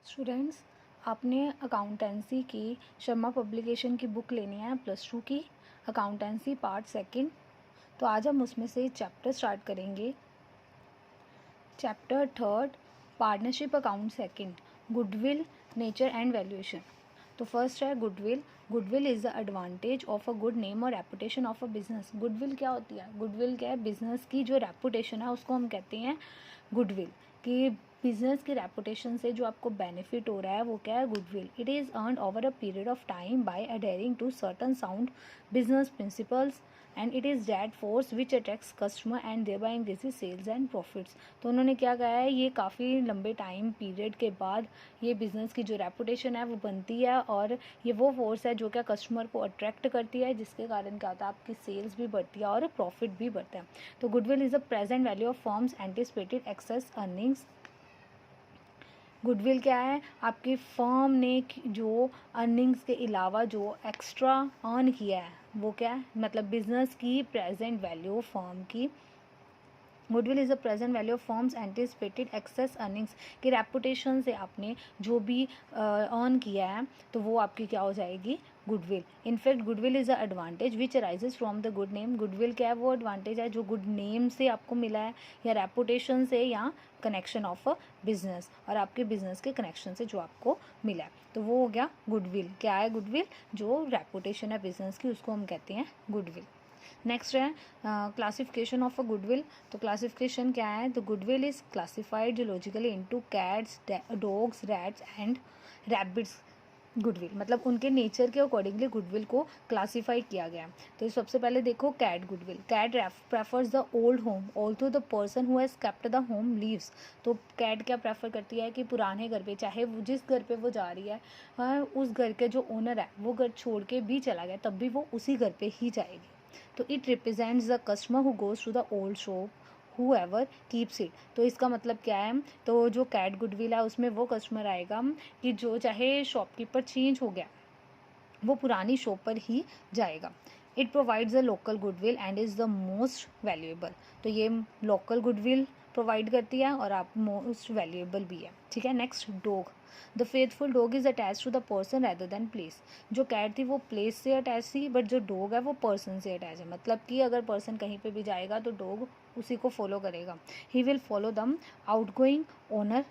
Students, आपने accountancy की Sharma publication की बुक लेनी है +2 की अकाउंटेंसी पार्ट सेकंड। तो आज हम उसमें से चैप्टर स्टार्ट करेंगे। Chapter third, partnership account second, goodwill, nature and valuation. तो फर्स्ट है goodwill. Goodwill is the advantage of a good name और reputation of a business. Goodwill क्या होती है? गुडविल क्या है? बिजनेस की जो रेपुटेशन है उसको हम कहते हैं गुडविल। कि बिजनेस की रेपुटेशन से जो आपको बेनिफिट हो रहा है वो क्या है? Goodwill. It is earned over a period of time by adhering to certain sound business principles and it is that force which attracts customer and thereby increases sales and profits. तो उन्होंने क्या कहा है, ये काफ़ी लंबे टाइम पीरियड के बाद ये बिज़नेस की जो रेपुटेशन है वो बनती है और ये वो फोर्स है जो क्या कस्टमर को अट्रैक्ट करती है, जिसके कारण क्या होता है, आपकी सेल्स भी बढ़ती है और प्रॉफिट भी बढ़ता है। तो goodwill is a present value of firms anticipated excess earnings. Goodwill क्या है? आपकी फर्म ने जो अर्निंग्स के अलावा जो एक्स्ट्रा अर्न किया है वो क्या है? मतलब बिजनेस की प्रेजेंट वैल्यू फर्म की। Goodwill is a present value of firms anticipated excess earnings. की रेपुटेशन से आपने जो भी अर्न किया है तो वो आपकी क्या हो जाएगी? Goodwill. In fact goodwill is a advantage which arises from the good name. Goodwill क्या है? वो एडवांटेज है जो गुड नेम से आपको मिला है या रेपुटेशन से या कनेक्शन ऑफ अ बिजनेस, और आपके बिजनेस के कनेक्शन से जो आपको मिला है तो वो हो गया गुडविल। क्या है गुडविल? जो रेपुटेशन है बिजनेस की उसको हम कहते हैं गुडविल। नेक्स्ट है क्लासिफिकेशन ऑफ अ गुडविल। तो क्लासिफिकेशन क्या है? तो goodwill is classified geologically into cats, dogs, rats and rabbits. Goodwill मतलब उनके नेचर के अकॉर्डिंगली गुडविल को क्लासीफाई किया गया। तो सबसे पहले देखो cat goodwill. Cat prefers the old home although the person who has kept the home leaves. तो कैट क्या प्रेफर करती है कि पुराने घर पे, चाहे वो जिस घर पे वो जा रही है, उस घर के जो ओनर है वो घर छोड़ के भी चला गया तब भी वो उसी घर पे ही जाएगी। तो it represents the customer who goes to the old shop whoever keeps it। तो इसका मतलब क्या है? तो जो कैट गुडविल है उसमें वो कस्टमर आएगा कि जो चाहे शॉपकीपर चेंज हो गया वो पुरानी शॉप पर ही जाएगा। It provides a local goodwill and is the most valuable. तो ये लोकल गुडविल प्रोवाइड करती है और आप मोस्ट वैल्यूएबल भी है। ठीक है। Next dog. The faithful dog is attach to the person rather than place. जो कैट थी वो प्लेस से अटैच थी, बट जो डॉग है वो पर्सन से अटैच है। मतलब कि अगर पर्सन कहीं पे भी जाएगा तो डॉग उसी को फॉलो करेगा। He will follow the outgoing owner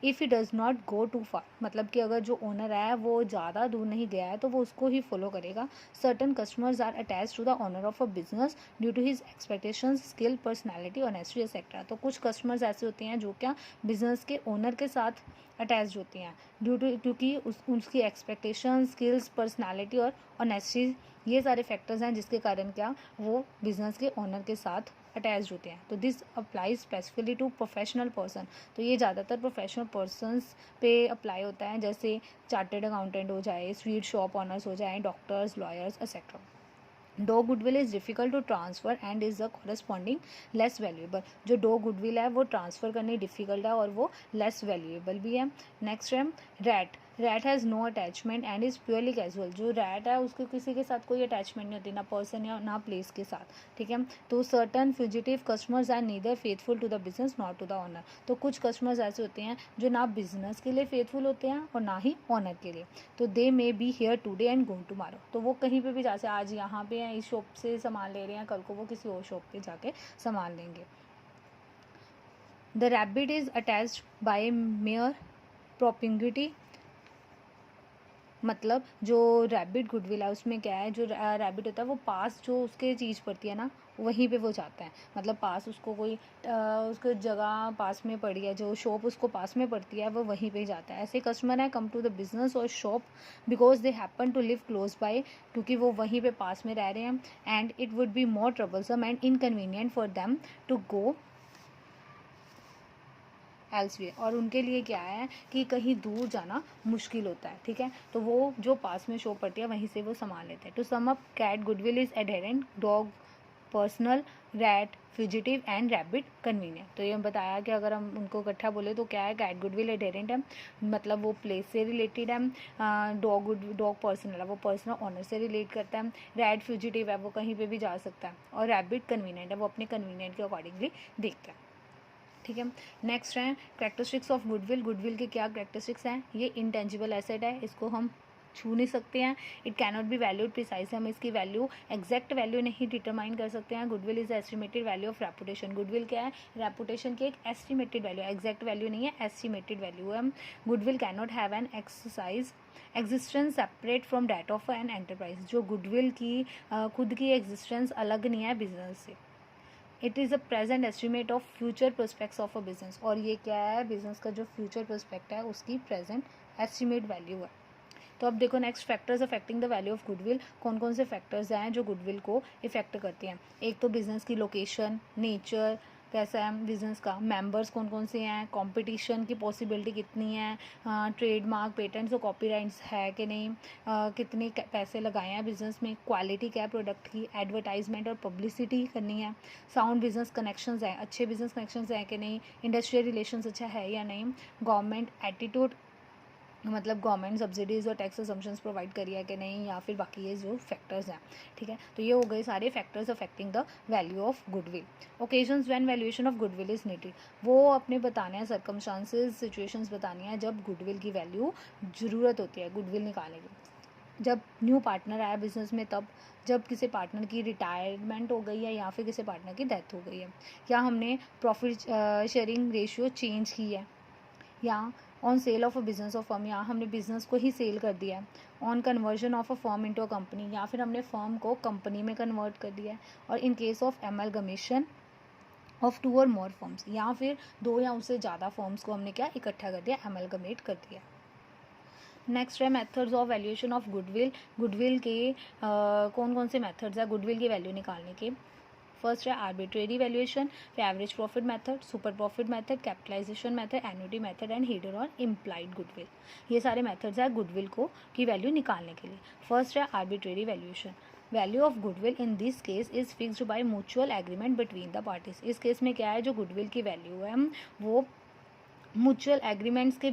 if he does not go too far. मतलब कि अगर जो ओनर है वो ज़्यादा दूर नहीं गया है तो वो उसको ही फॉलो करेगा। Certain customers are attach to the owner of a business due to his expectations, skill, personality, honesty etcetera. तो कुछ कस्टमर्स ऐसे होते हैं जो क्या बिजनेस के ओनर के साथ अटैच होती हैं ड्यू टू क्योंकि उसकी एक्सपेक्टेशन, स्किल्स, पर्सनैलिटी और ऑनेस्टी, ये सारे फैक्टर्स हैं जिसके कारण क्या वो बिजनेस के ओनर के साथ अटैच होते हैं। तो this apply specifically to professional person. तो ये ज़्यादातर प्रोफेशनल पर्सनस पे अप्लाई होता है, जैसे चार्टेड अकाउंटेंट हो जाए, स्वीट शॉप ऑनर्स हो जाए, doctors, lawyers etcetera. Dog goodwill is difficult to transfer and is the corresponding less valuable. जो डॉग गुडविल है वो ट्रांसफ़र करनी डिफिकल्ट है और वो लेस वैल्यूएबल भी है। नेक्स्ट है rat. Rat has no attachment and is purely casual. जो रैट है उसको किसी के साथ कोई अटैचमेंट नहीं होती, ना पर्सन या ना प्लेस के साथ। ठीक है। तो certain fugitive customers are neither faithful to the business not to the owner. तो कुछ कस्टमर्स ऐसे होते हैं जो ना बिजनेस के लिए फेथफुल होते हैं और ना ही ओनर के लिए। तो they may be here today and go tomorrow. तो वो कहीं पे भी जैसे आज यहाँ पे हैं, इस शॉप से सामान ले रहे हैं, कल को वो किसी और शॉप पे जाके सामान लेंगे। The rabbit is attached by mere propinquity. मतलब जो रैबिट गुडविल है उसमें क्या है, जो रैबिट होता है वो पास जो उसके चीज़ पड़ती है ना वहीं पे वो जाता है। मतलब पास उसको कोई उसको जगह पास में पड़ी है, जो शॉप उसको पास में पड़ती है वो वहीं पे जाता है। ऐसे कस्टमर है कम टू द बिजनेस और shop because they happen to live close by, क्योंकि वो वहीं पे पास में रह रहे हैं। And it would be more troublesome and inconvenient for them to go elsewhere. और उनके लिए क्या है कि कहीं दूर जाना मुश्किल होता है। ठीक है। तो वो जो पास में शॉप पड़ती है वहीं से वो सामान लेते हैं। To sum up, cat goodwill is adherent, dog personal, rat fugitive and rabbit convenient. तो ये बताया कि अगर हम उनको इकट्ठा बोले तो क्या है, कैट गुडविल एडहेरेंट है मतलब वो प्लेस से रिलेटेड है, डॉग पर्सनल है वो पर्सनल ऑनर से रिलेट करता है, रैट फ्यूजिटिव है वो कहीं पे भी जा सकता है, और रैबिट कन्वीनियंट है वो अपने कन्वीनियंट के अकॉर्डिंगली देखता है। ठीक है। नेक्स्ट है करेक्टरिस्टिक्स ऑफ गुडविल। गुडविल के क्या करेक्टरिस्टिक्स हैं? ये इंटेंजिबल एसेट है, इसको हम छू नहीं सकते हैं। It cannot be valued precise, हम इसकी वैल्यू एग्जैक्ट वैल्यू नहीं डिटरमाइन कर सकते हैं। Goodwill is estimated value of reputation. Goodwill क्या है? रेपुटेशन की एक एस्टिमेटेड वैल्यू, एग्जैक्ट वैल्यू नहीं है, एस्टिमेटेड वैल्यू है। Goodwill cannot have an existence separate from that of an enterprise. जो गुडविल की खुद की एग्जिस्टेंस अलग नहीं है बिजनेस से। It is a present estimate of future prospects of a business. और ये क्या है? बिजनेस का जो फ्यूचर प्रोस्पेक्ट है उसकी प्रेजेंट एस्टिमेट वैल्यू है। तो अब देखो next, factors affecting the value of goodwill. कौन कौन से फैक्टर्स हैं जो गुडविल को इफेक्ट करते हैं? एक तो बिजनेस की लोकेशन, नेचर कैसा है बिजनेस का, मेंबर्स कौन कौन से हैं, कंपटीशन की पॉसिबिलिटी कितनी है, ट्रेडमार्क, पेटेंट्स और कॉपीराइट्स है कि नहीं, कितने पैसे लगाए हैं बिजनेस में, क्वालिटी क्या है प्रोडक्ट की, एडवर्टाइजमेंट और पब्लिसिटी करनी है, साउंड बिजनेस कनेक्शंस हैं, अच्छे बिजनेस कनेक्शंस हैं कि नहीं, इंडस्ट्रियल रिलेशंस अच्छा है या नहीं, गवर्नमेंट एटीट्यूड, मतलब गवर्नमेंट सब्सिडीज़ और टैक्स असम्पशंस प्रोवाइड करी है कि नहीं, या फिर बाकी ये जो फैक्टर्स हैं। ठीक है, तो ये हो गए सारे factors affecting the value of goodwill. Occasions when valuation of goodwill is needed, वो अपने बताने हैं सर्कमस्टांसेस, सिचुएशंस बतानी है जब गुडविल की वैल्यू ज़रूरत होती है गुडविल निकालने की। जब न्यू पार्टनर आया बिजनेस में, तब जब किसी पार्टनर की रिटायरमेंट हो गई है या फिर किसी पार्टनर की डेथ हो गई है, या हमने प्रॉफिट शेयरिंग रेशियो चेंज की है, या on sale of a business of firm, या हमने बिजनेस को ही सेल कर दिया है, on conversion of a firm into a company, या फिर हमने फर्म को कंपनी में कन्वर्ट कर दिया है, और in case of amalgamation of 2 और मोर फर्म्स, या फिर 2 या उससे ज़्यादा फर्म्स को हमने क्या इकट्ठा कर दिया, एमलगमेट कर दिया। नेक्स्ट है methods of valuation of goodwill. Goodwill के कौन कौन से मेथड्स है गुडविल की वैल्यू निकालने के? फर्स्ट है आर्बिट्रेरी वैल्यूएशन, फिर average profit method, super profit method, capitalization method, annuity method and hidden और इम्प्लाइड गुडविल। ये सारे मेथड्स है गुडविल को की वैल्यू निकालने के लिए। फर्स्ट है arbitrary valuation. Value of goodwill in this case is fixed by mutual agreement between the parties. इस केस में क्या है, जो गुडविल की वैल्यू है वो म्यूचुअल एग्रीमेंट्स के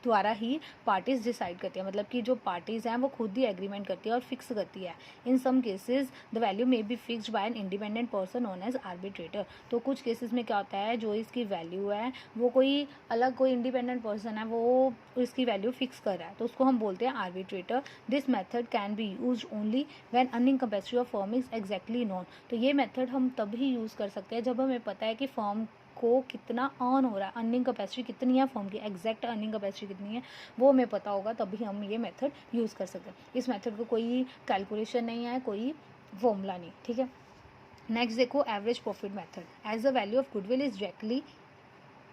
द्वारा ही पार्टीज डिसाइड करती है, मतलब कि जो पार्टीज हैं वो खुद ही एग्रीमेंट करती है और फिक्स करती है। In some cases the value may be fixed by an independent person known as arbitrator. तो कुछ केसेस में क्या होता है, जो इसकी वैल्यू है वो कोई अलग कोई इंडिपेंडेंट पर्सन है वो इसकी वैल्यू फिक्स कर रहा है, तो उसको हम बोलते हैं arbitrator. This method can be use only when earning capacity of firm is exactly known. तो ये मेथड हम तभी यूज़ कर सकते हैं जब हमें पता है कि फर्म को कितना अर्न हो रहा है, अर्निंग कैपेसिटी कितनी है फर्म की, एग्जैक्ट अर्निंग कैपेसिटी कितनी है वो हमें पता होगा, तभी हम ये मेथड यूज़ कर सकते हैं। इस मेथड को कोई कैलकुलेशन नहीं है, कोई फॉर्मूला नहीं। ठीक है, नेक्स्ट देखो average profit method. As the value of goodwill is directly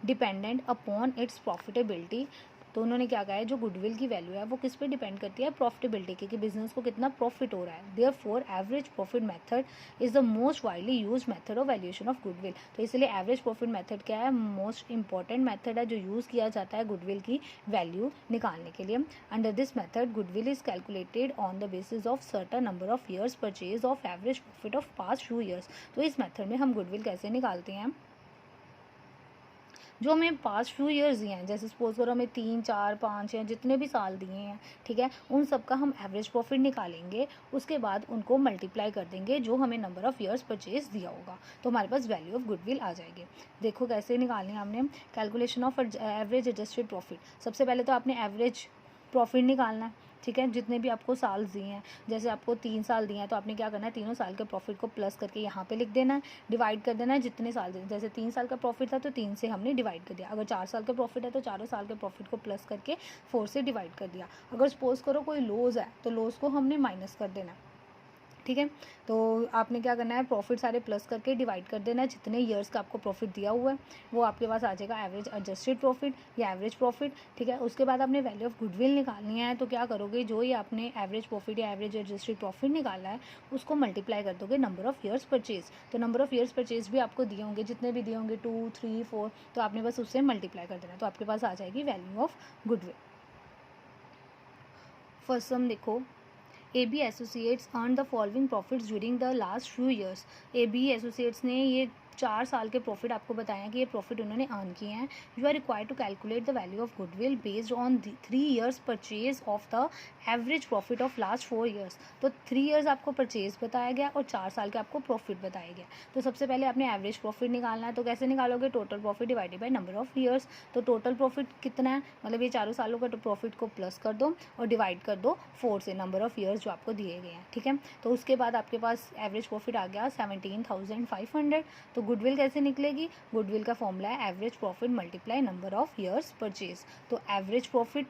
dependent upon its profitability. तो उन्होंने क्या कहा है, जो गुडविल की वैल्यू है वो किस पे डिपेंड करती है, प्रॉफिटेबिलिटी की, कि बिजनेस को कितना प्रॉफिट हो रहा है। Therefore average profit method is the most widely use method of valuation of goodwill. तो इसलिए एवरेज प्रॉफिट मेथड क्या है, मोस्ट इंपॉर्टेंट मेथड है जो यूज़ किया जाता है गुडविल की वैल्यू निकालने के लिए। Under this method goodwill is calculated on the basis of certain number of years purchase of average profit of past few years. तो इस मेथड में हम गुडविल कैसे निकालते हैं, जो हमें पास्ट फ्यू ईयर्स दिए हैं, जैसे सपोज करो हमें 3, 4, 5 या जितने भी साल दिए हैं, ठीक है, उन सब का हम एवरेज प्रॉफिट निकालेंगे, उसके बाद उनको मल्टीप्लाई कर देंगे जो हमें नंबर ऑफ़ ईयर्स परचेज दिया होगा, तो हमारे पास वैल्यू ऑफ गुडविल आ जाएगी। देखो कैसे निकालनी है हमने, calculation of average adjusted profit. सबसे पहले तो आपने एवरेज प्रॉफिट निकालना है, ठीक है, जितने भी आपको साल दिए हैं, जैसे आपको 3 साल दिए हैं तो आपने क्या करना है, तीनों साल के प्रॉफिट को प्लस करके यहाँ पे लिख देना है, डिवाइड कर देना है जितने साल दिए, जैसे 3 साल का प्रॉफिट था तो 3 से हमने डिवाइड कर दिया, अगर 4 साल का प्रॉफिट है तो चारों साल के प्रॉफिट को प्लस करके 4 से डिवाइड कर दिया। अगर सपोज करो कोई लॉस है तो लॉस को हमने माइनस कर देना है, ठीक है, तो आपने क्या करना है, प्रॉफिट सारे प्लस करके डिवाइड कर देना है, जितने ईयर्स का आपको प्रॉफिट दिया हुआ है वो आपके पास आ जाएगा एवरेज एडजस्टेड प्रॉफिट या एवरेज प्रॉफिट। ठीक है, उसके बाद आपने वैल्यू ऑफ गुडविल निकालनी है, तो क्या करोगे, जो ये आपने एवरेज प्रॉफिट या एवरेज एडजस्टेड प्रॉफिट निकाला है उसको मल्टीप्लाई कर दोगे नंबर ऑफ ईयर्स परचेज। तो नंबर ऑफ ईयर्स परचेज भी आपको दिए होंगे, जितने भी दिए होंगे 2, 3, 4, तो आपने बस उससे मल्टीप्लाई कर देना, तो आपके पास आ जाएगी वैल्यू ऑफ गुडविल। फर्स्ट सम देखो, AB Associates earned the following profits during the last few years। AB Associates ने ये 4 साल के प्रॉफिट आपको बताया कि ये प्रॉफिट उन्होंने अर्न किए हैं। You are required to calculate the value of goodwill based on 3 years purchase of the average profit of last 4 years. तो 3 ईयर्स आपको परचेज बताया गया और 4 साल के आपको प्रॉफिट बताया गया। तो सबसे पहले आपने एवरेज प्रॉफिट निकालना है, तो कैसे निकालोगे, total profit divided by number of years. तो टोटल प्रॉफिट कितना है, मतलब ये चारों सालों का प्रॉफिट को प्लस कर दो और डिवाइड कर दो 4 से, नंबर ऑफ ईयर्स जो आपको दिए गए हैं, ठीक है। तो उसके बाद आपके पास एवरेज प्रॉफिट आ गया 17,500। तो गुडविल कैसे निकलेगी, गुडविल का फॉर्मूला है average profit multiply number of years purchase. तो एवरेज प्रॉफिट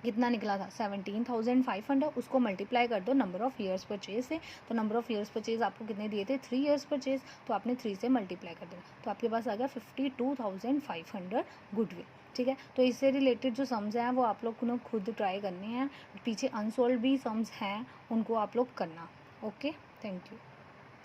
कितना निकला था 17,500, उसको मल्टीप्लाई कर दो नंबर ऑफ ईयर्स परचेज से। तो नंबर ऑफ ईयर्स परचेज आपको कितने दिए थे, 3 ईयर्स परचेज, तो आपने 3 से मल्टीप्लाई कर देना, तो आपके पास आ गया 52,500 गुडविल, ठीक है। तो इससे रिलेटेड जो सम्स हैं वो आप लोग को खुद ट्राई करने हैं, पीछे अनसोल्व भी सम्स हैं उनको आप लोग करना। Okay, thank you.